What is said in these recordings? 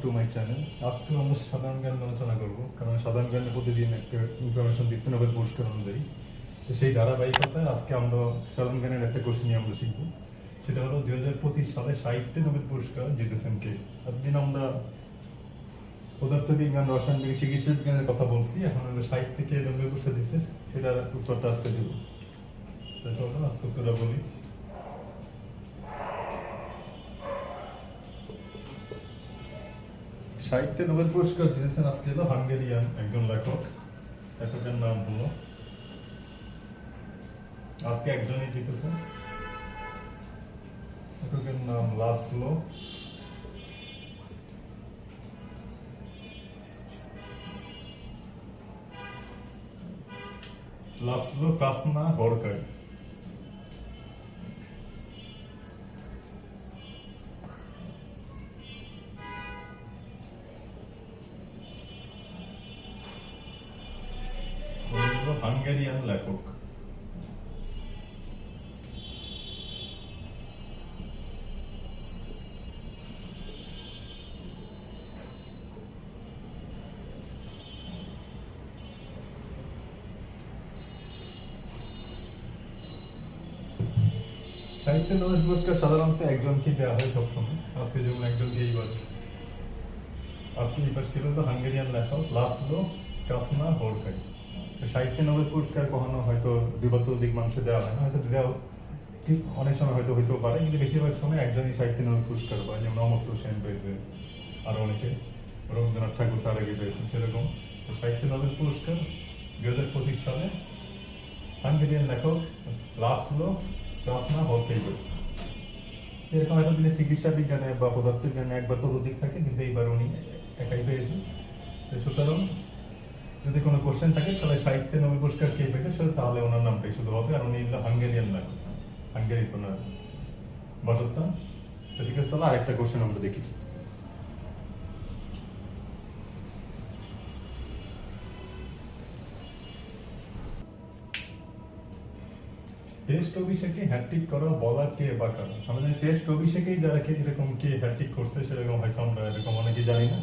To my channel. আজকে আমরা সাধারণ জ্ঞান আলোচনা করব, কারণ সাধারণ জ্ঞানে প্রতিদিন একটা ইনফরমেশন দিচ্ছে নোবেল পুরস্কার অনুযায়ী। তো সেই ধারাবাহিকতায় আজকে আমরা সাধারণ জ্ঞানের একটা কোশ্চেন নিয়ে আমরা শিখবো। সেটা হলো 2025 সালে সাহিত্যে নোবেল পুরস্কার জিতেছেন কে? এতদিন আমরা পদার্থবিজ্ঞান, রসায়ন বিজ্ঞান, চিকিৎসা বিজ্ঞানের কথা বলছি, এখন আমরা সাহিত্যে কে নোবেল পুরস্কার দিচ্ছে সেটার উত্তরটা আজকে দেব। চলো আজকে উত্তরটা বলি। সাহিত্যে নোবেল পুরস্কার জিতেছেন আজকে হলো হাঙ্গেরিয়ান একজন লেখক। লেখকের নাম হলো, আজকে একজনই জিতেছেন, লেখকের নাম লাসলো কাসনা হরকাই। হাঙ্গেরিয়ান লেখক। সাহিত্যে নোবেল পুরস্কার সাধারণত একজনকে দেওয়া হয় সবসময়, আজকে যেমন একজনকেই বলে। আজকে এবার ছিল হাঙ্গেরিয়ান লেখক লাসলো কাসনা হরকাই। সাহিত্যে নোবেল পুরস্কার কখনো হয়তো দুই বা অধিক মানুষের দেওয়া হয় না, হয়তো দেওয়া ঠিক অনেক সময় হয়তো হইতেও পারে, কিন্তু বেশিরভাগ সময় একজনই সাহিত্যে নোবেল পুরস্কার পায়, যেমন অমর্ত্য সেন পেয়েছে, আরো অনেকে, রবীন্দ্রনাথ ঠাকুর তার আগে পেয়েছেন। সেরকম সাহিত্যে নোবেল পুরস্কার 2025 সালে হাঙ্গেরিয়ান লেখক লাসলো কাসনা হরকাই পেয়েছে। এরকম হয়তো তিনি চিকিৎসা বিজ্ঞানে বা পদার্থ বিজ্ঞানে একবার ততোধিক থাকে, কিন্তু এইবার উনি একাই পেয়েছেন। সুতরাং যদি কোনো কোশ্চেন থাকে তাহলে সাহিত্যে নোবেল পুরস্কার কে পেয়েছে তাহলে ওনার নামটাই শুধু হবে, আর উনি হাঙ্গেরিয়ান লেখক, হাঙ্গেরি তো ওনার বাসস্থান। ঠিক আছে, তাহলে আরেকটা কোশ্চেন আমরা দেখি। টেস্ট অভিষেকে হ্যাট্রিক করা বলার কে বা কারা? আমরা জানি টেস্ট অভিষেকেই যারা এরকম কে হ্যাট্রিক করছে সেরকম হয়তো আমরা এরকম অনেকেই জানি না,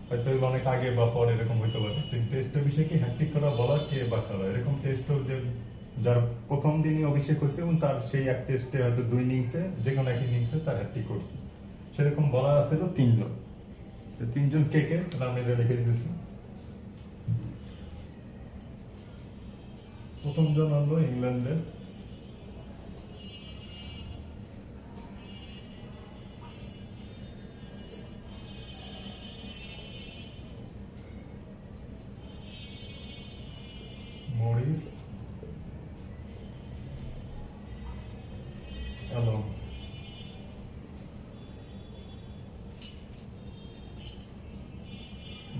হয়তো অনেক আগে বা পরে এরকম হইতে পারে। টেস্ট অভিষেকে হ্যাট্রিক করা বলার কে বা কারা? এরকম টেস্ট যার প্রথম দিনই অভিষেক হয়েছে এবং তার সেই এক টেস্টে হয়তো দুই ইনিংসে, যে কোনো এক ইনিংসে তার হ্যাট্রিক করছে, সেরকম বলা আছে তিনজন। তিনজন কে কে নাম এটা লিখে দিতেছি। প্রথম জন হলো ইংল্যান্ডের মরিস অ্যালন।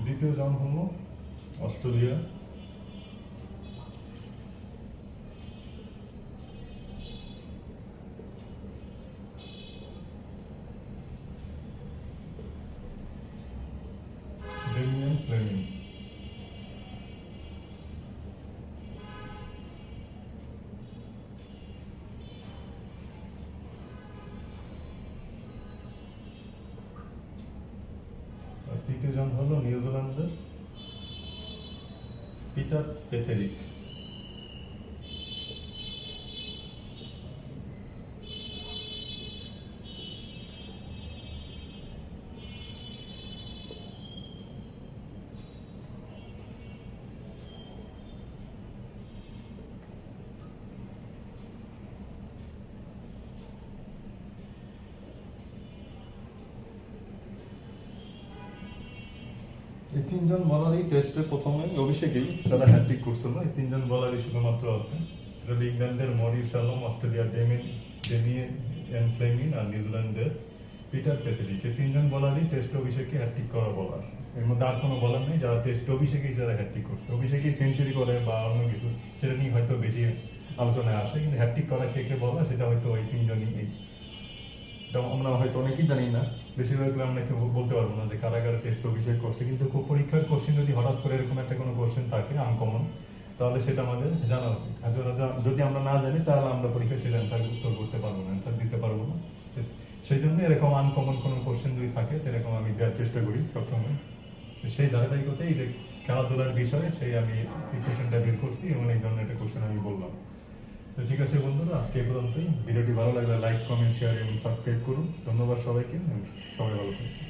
দ্বিতীয় জন হলো অস্ট্রেলিয়া ডেমিয়ান ফ্লেমিং। আর তৃতীয় জন হলো নিউজিল্যান্ডের পিটার পেথেরিক। এই তিনজন বলারই টেস্টে প্রথমেই অভিষেকেই তারা হ্যাট্রিক করছিল। এই তিনজন বলারই শুধুমাত্র আছে, সেটা ইংল্যান্ডের মরিস অ্যালন, অস্ট্রেলিয়ার ডেমিয়ান ফ্লেমিং আর নিউজিল্যান্ডের পিটার পেথেরিক। এই তিনজন বলারই টেস্ট অভিষেকে হ্যাট্রিক করা বলার। এর মধ্যে আর কোনো বলার নেই যারা টেস্ট অভিষেকেই যারা হ্যাট্রিক করছে। অভিষেকেই সেঞ্চুরি করে বা অন্য কিছু সেটা নিয়ে হয়তো বেশি আলোচনায় আসে, কিন্তু হ্যাট্রিক করা কে কে বলা সেটা হয়তো ওই তিনজনই। আমরা হয়তো অনেকেই জানি না, বেশিরভাগ আমরা কেউ বলতে পারবো না যে কারাগারে টেস্ট অভিষেক করছে, কিন্তু পরীক্ষার কোশ্চেন যদি হঠাৎ করে এরকম একটা কোনো কোশ্চেন থাকে আনকমন, তাহলে সেটা আমাদের জানা উচিত। আর যদি আমরা না জানি তাহলে আমরা পরীক্ষায় সেটা অ্যান্সার উত্তর করতে পারবো না, অ্যান্সার দিতে পারবো না। সেই জন্য এরকম আনকমন কোনো কোশ্চেন যদি থাকে সেরকম আমি দেওয়ার চেষ্টা করি সবসময়। তো সেই ধারাবাহিকতায় এই যে খেলাধুলার বিষয়ে সেই আমি এই কোশ্চেনটা বের করছি এবং এই ধরনের একটা কোশ্চেন আমি বললাম। তো ঠিক আছে বন্ধুরা, আজকে এ পর্যন্তই। ভিডিওটি ভালো লাগলে লাইক, কমেন্ট, শেয়ার এবং সাবস্ক্রাইব করুন। ধন্যবাদ সবাইকে, এবং সবাই ভালো থাকুন।